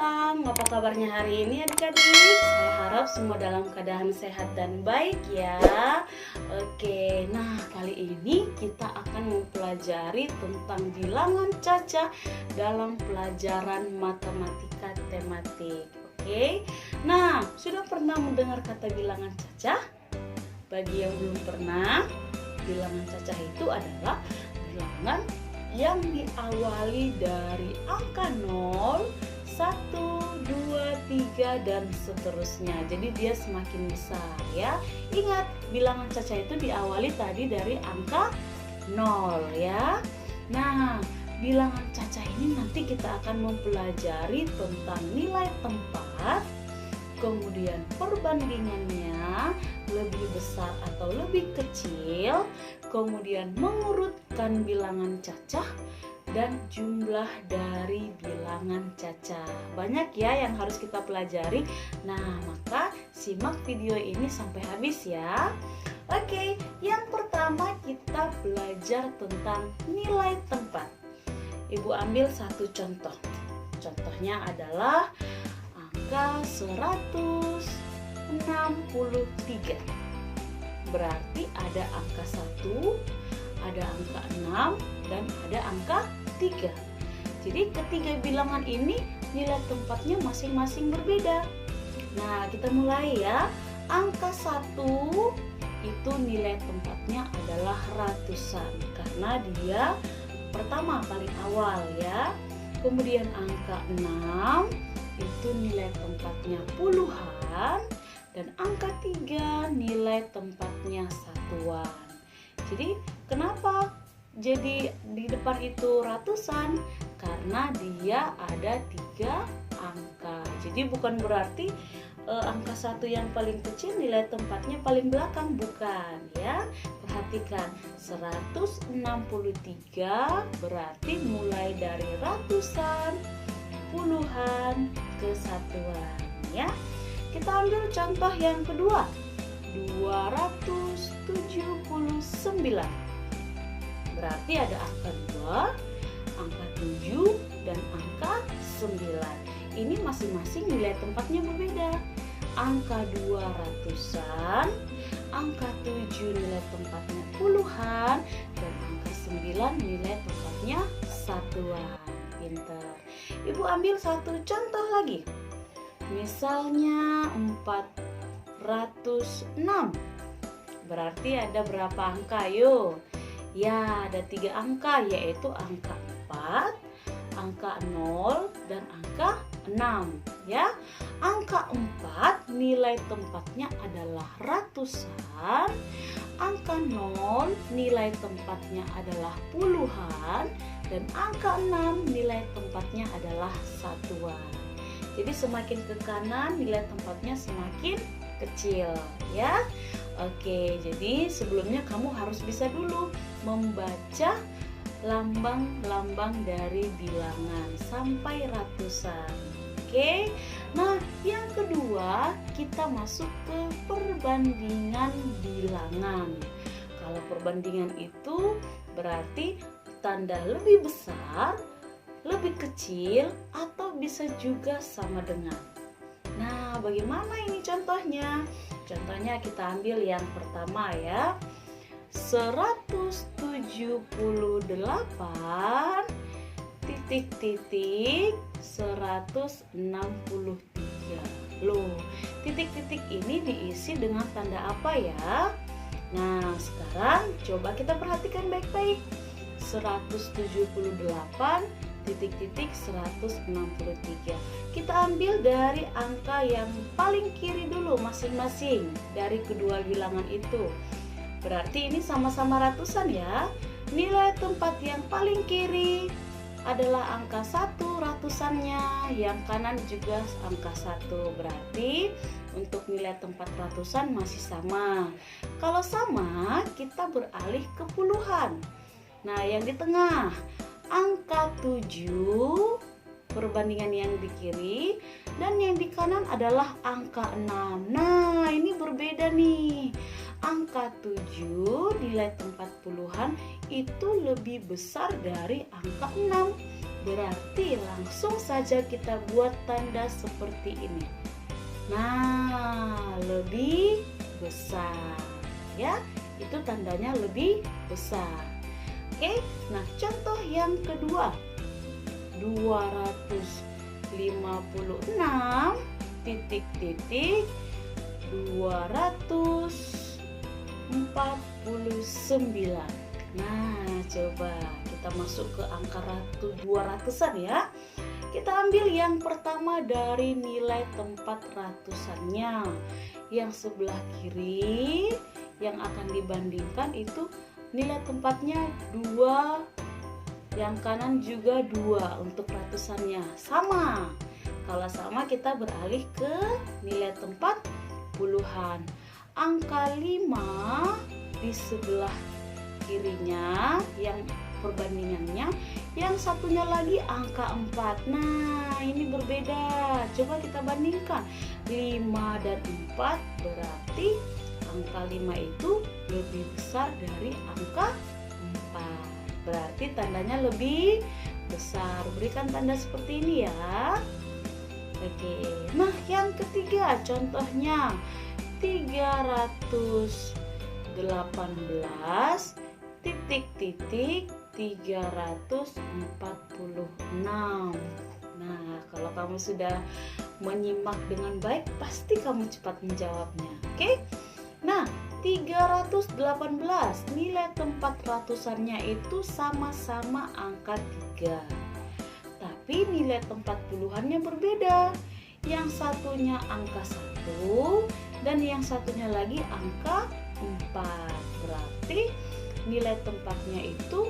malam, apa kabarnya hari ini adik-adik? Saya harap semua dalam keadaan sehat dan baik ya. Oke, nah kali ini kita akan mempelajari tentang bilangan cacah dalam pelajaran matematika tematik. Oke, nah sudah pernah mendengar kata bilangan cacah? Bagi yang belum pernah, bilangan cacah itu adalah bilangan yang diawali dari angka 0, 1, 2, 3 dan seterusnya. Jadi dia semakin besar ya. Ingat, bilangan cacah itu diawali tadi dari angka 0 ya. Nah, bilangan cacah ini nanti kita akan mempelajari tentang nilai tempat, kemudian perbandingannya lebih besar atau lebih kecil, kemudian mengurutkan bilangan cacah dan jumlah dari bilangan cacah. Banyak ya yang harus kita pelajari. Nah, maka simak video ini sampai habis ya. Oke, yang pertama kita belajar tentang nilai tempat. Ibu ambil satu contoh. Contohnya adalah angka 163. Berarti ada angka 1, ada angka 6, dan ada angka 3. Jadi ketiga bilangan ini nilai tempatnya masing-masing berbeda. Nah, kita mulai ya. Angka 1 itu nilai tempatnya adalah ratusan karena dia pertama paling awal ya. Kemudian angka 6 itu nilai tempatnya puluhan, dan angka 3 nilai tempatnya satuan. Jadi kenapa jadi di depan itu ratusan? Karena dia ada 3 angka. Jadi bukan berarti angka 1 yang paling kecil nilai tempatnya paling belakang, bukan ya. Perhatikan, 163 berarti mulai dari ratusan, puluhan ke satuan ya. Kita ambil contoh yang kedua, 279. Berarti ada angka 2, angka 7, dan angka 9. Ini masing-masing nilai tempatnya berbeda. Angka 2 ratusan, angka 7 nilai tempatnya puluhan, dan angka 9 nilai tempatnya satuan. Pinter. Ibu ambil satu contoh lagi. Misalnya 406. Berarti ada berapa angka? Yuk. Ya, ada 3 angka, yaitu angka 4, angka 0, dan angka 6 ya. Angka 4 nilai tempatnya adalah ratusan, angka 0 nilai tempatnya adalah puluhan, dan angka 6 nilai tempatnya adalah satuan. Jadi semakin ke kanan nilai tempatnya semakin kecil ya. Oke, jadi sebelumnya kamu harus bisa dulu membaca lambang-lambang dari bilangan sampai ratusan. Oke. Nah, yang kedua kita masuk ke perbandingan bilangan. Kalau perbandingan itu berarti tanda lebih besar, lebih kecil, atau bisa juga sama dengan. Nah, bagaimana ini contohnya? Contohnya kita ambil yang pertama ya. 178 titik-titik 163. Loh, titik-titik ini diisi dengan tanda apa ya? Nah, sekarang coba kita perhatikan baik-baik. 178 titik-titik 163. Kita ambil dari angka yang paling kiri dulu masing-masing dari kedua bilangan itu. Berarti ini sama-sama ratusan ya. Nilai tempat yang paling kiri adalah angka 1 ratusannya, yang kanan juga angka 1. Berarti untuk nilai tempat ratusan masih sama. Kalau sama, kita beralih ke puluhan. Nah, yang di tengah angka 7 perbandingan yang di kiri, dan yang di kanan adalah angka 6. Nah, ini berbeda nih. Angka 7 nilai tempat puluhan itu lebih besar dari angka 6. Berarti langsung saja kita buat tanda seperti ini. Nah, lebih besar ya, itu tandanya lebih besar. Oke, nah contoh yang kedua, 256 titik-titik 249. Nah, coba kita masuk ke angka 200-an ya. Kita ambil yang pertama dari nilai tempat ratusannya. Yang sebelah kiri yang akan dibandingkan itu nilai tempatnya 2, yang kanan juga 2 untuk ratusannya. Sama. Kalau sama kita beralih ke nilai tempat puluhan. Angka 5 di sebelah kirinya yang perbandingannya, yang satunya lagi angka 4. Nah, ini berbeda. Coba kita bandingkan 5 dan 4, berarti angka 5 itu lebih besar dari angka 4. Berarti tandanya lebih besar. Berikan tanda seperti ini ya. Oke. Nah, yang ketiga contohnya 318 titik-titik 346. Nah, kalau kamu sudah menyimak dengan baik, pasti kamu cepat menjawabnya. Oke? Nah, 318 nilai tempat ratusannya itu sama-sama angka 3. Tapi nilai tempat puluhannya berbeda. Yang satunya angka 1 dan yang satunya lagi angka 4. Berarti nilai tempatnya itu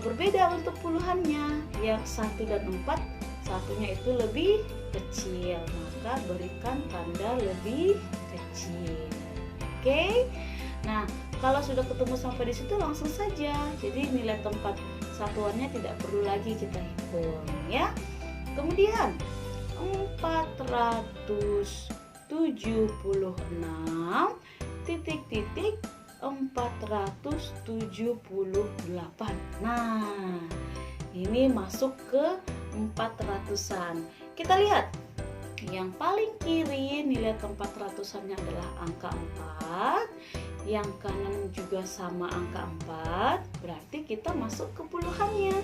berbeda untuk puluhannya. Yang 1 dan 4, satunya itu lebih kecil, maka berikan tanda lebih kecil. Oke. Nah, kalau sudah ketemu sampai di situ langsung saja. Jadi nilai tempat satuannya tidak perlu lagi kita hitung ya. Kemudian 476 titik-titik 478. Nah, ini masuk ke 400-an. Kita lihat yang paling kiri nilai tempat ratusannya adalah angka 4, yang kanan juga sama angka 4, berarti kita masuk ke puluhannya.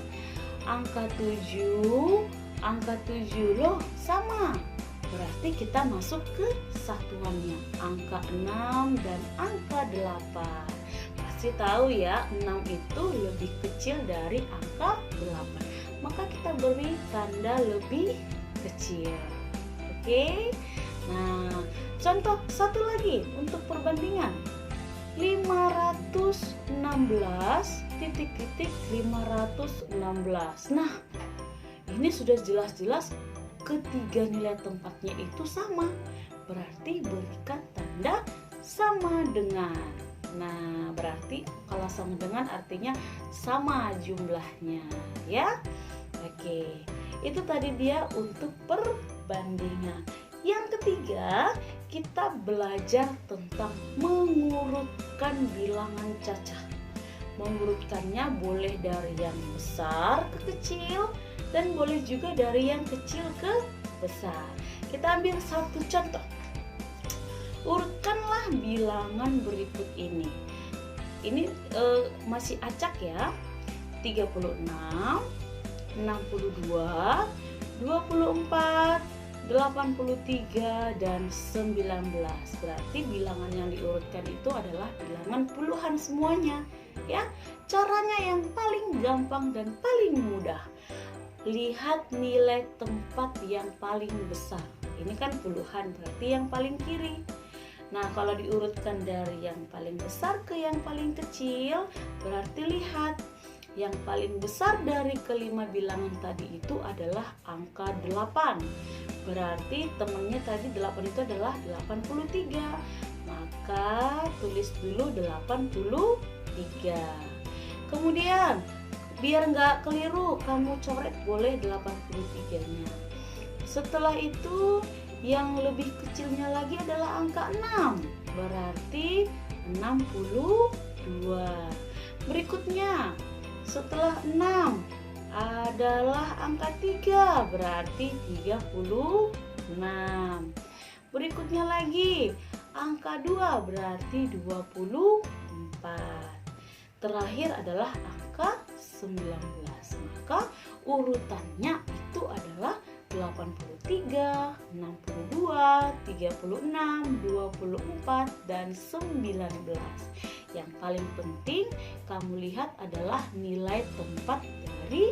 Angka 7 loh sama, berarti kita masuk ke satuannya, angka 6 dan angka 8. Pasti tahu ya, 6 itu lebih kecil dari angka 8, maka kita beri tanda lebih kecil. Oke. Nah, contoh satu lagi untuk perbandingan, 516 titik-titik 516. Nah, ini sudah jelas-jelas ketiga nilai tempatnya itu sama, berarti berikan tanda sama dengan. Nah, berarti kalau sama dengan artinya sama jumlahnya ya. Oke, itu tadi dia untuk perbandingan. Yang ketiga, kita belajar tentang mengurutkan bilangan cacah. Mengurutkannya boleh dari yang besar ke kecil dan boleh juga dari yang kecil ke besar. Kita ambil satu contoh. Urutkanlah bilangan berikut ini. Ini masih acak ya. 36, 62, 24, 83 dan 19. Berarti bilangan yang diurutkan itu adalah bilangan puluhan semuanya ya. Caranya yang paling gampang dan paling mudah. Lihat nilai tempat yang paling besar. Ini kan puluhan, berarti yang paling kiri. Nah, kalau diurutkan dari yang paling besar ke yang paling kecil, berarti lihat yang paling besar dari kelima bilangan tadi itu adalah angka 8. Berarti temannya tadi 8 itu adalah 83. Maka tulis dulu 83. Kemudian biar nggak keliru, kamu coret boleh 83-nya. Setelah itu yang lebih kecilnya lagi adalah angka 6, berarti 62. Berikutnya setelah 6 adalah angka 3, berarti 36. Berikutnya lagi, angka 2 berarti 24. Terakhir adalah angka 19. Maka urutannya itu adalah 83, 62, 36, 24, dan 19. Yang paling penting kamu lihat adalah nilai tempat dari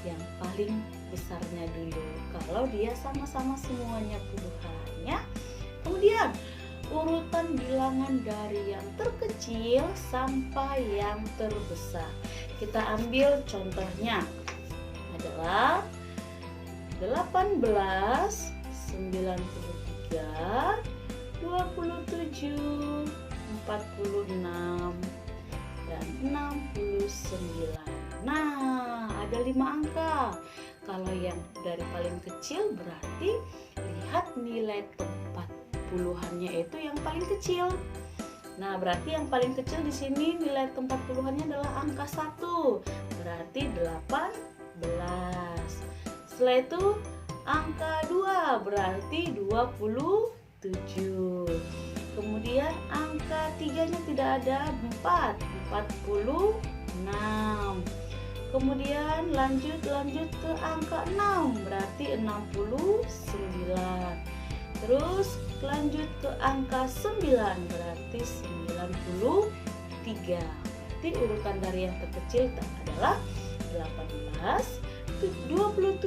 yang paling besarnya dulu. Kalau dia sama-sama semuanya puluhan ya. Kemudian urutan bilangan dari yang terkecil sampai yang terbesar. Kita ambil contohnya adalah 18, 93, 27, 46, dan 69. Nah, ada 5 angka. Kalau yang dari paling kecil berarti lihat nilai tempat puluhannya itu yang paling kecil. Nah, berarti yang paling kecil di sini nilai tempat puluhannya adalah angka 1. Berarti 18. Setelah itu angka 2 berarti 27. Kemudian angka 3-nya tidak ada, 46. Kemudian lanjut ke angka 6 berarti 69. Terus lanjut ke angka 9 berarti 93. Berarti urutan dari yang terkecil adalah 18, 27,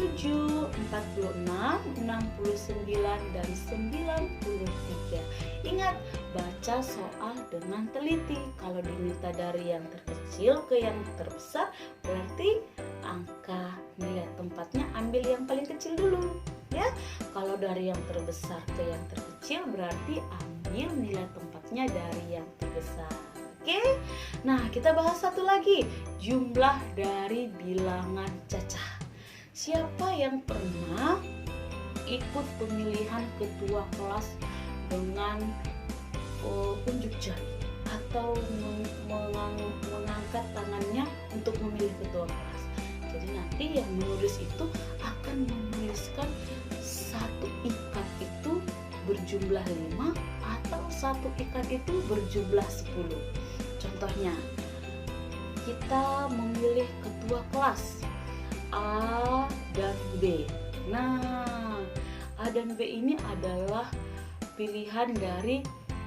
46, 69, dan 93. Ingat, baca soal dengan teliti. Kalau diminta dari yang terkecil ke yang terbesar, berarti angka nilai tempatnya ambil yang paling kecil dulu ya. Kalau dari yang terbesar ke yang terkecil, berarti ambil nilai tempatnya dari yang terbesar. Oke? Nah, kita bahas satu lagi, jumlah dari bilangan cacah. Siapa yang pernah ikut pemilihan ketua kelas dengan unjuk jari atau mengangkat tangannya untuk memilih ketua kelas? Jadi nanti yang menulis itu akan menuliskan satu ikat itu berjumlah 5 atau satu ikat itu berjumlah 10. Contohnya, kita memilih ketua kelas A dan B. Nah, A dan B ini adalah pilihan dari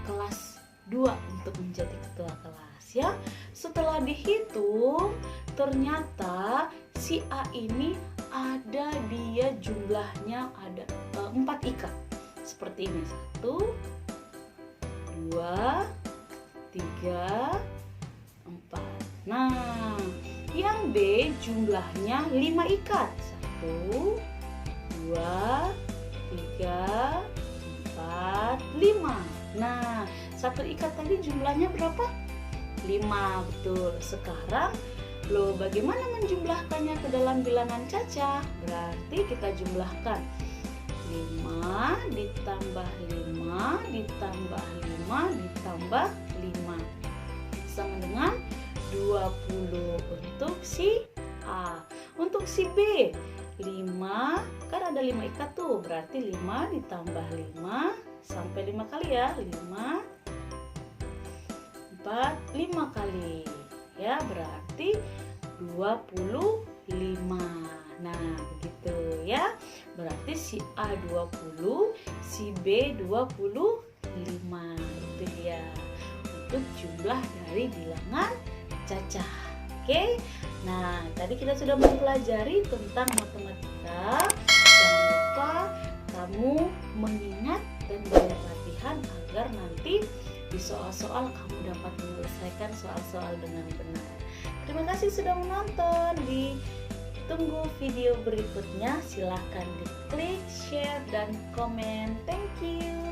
kelas 2 untuk menjadi ketua kelas ya. Setelah dihitung, ternyata si A ini ada dia jumlahnya ada 4 ikat. Seperti ini, 1, 2, 3, 4. Nah, yang B jumlahnya 5 ikat. 1, 2, 3, 4, 5. Nah, satu ikat tadi jumlahnya berapa? 5, betul. Sekarang bagaimana menjumlahkannya ke dalam bilangan cacah? Berarti kita jumlahkan 5 ditambah 5 ditambah 5 ditambah 5 sama dengan 20 untuk si A. Untuk si B, 5 kan ada 5 ikat tuh, berarti 5 ditambah 5 sampai 5 kali ya, 5 4 5 kali ya, berarti 25. Nah, begitu ya. Berarti si A 20, si B 25. Itu dia untuk jumlah dari bilangan cacah. Oke. Nah, tadi kita sudah mempelajari tentang matematika. Jangan lupa kamu mengingat dan banyak latihan agar nanti di soal-soal kamu dapat menyelesaikan soal-soal dengan benar. Terima kasih sudah menonton. Ditunggu video berikutnya. Silahkan diklik, share, dan komen. Thank you.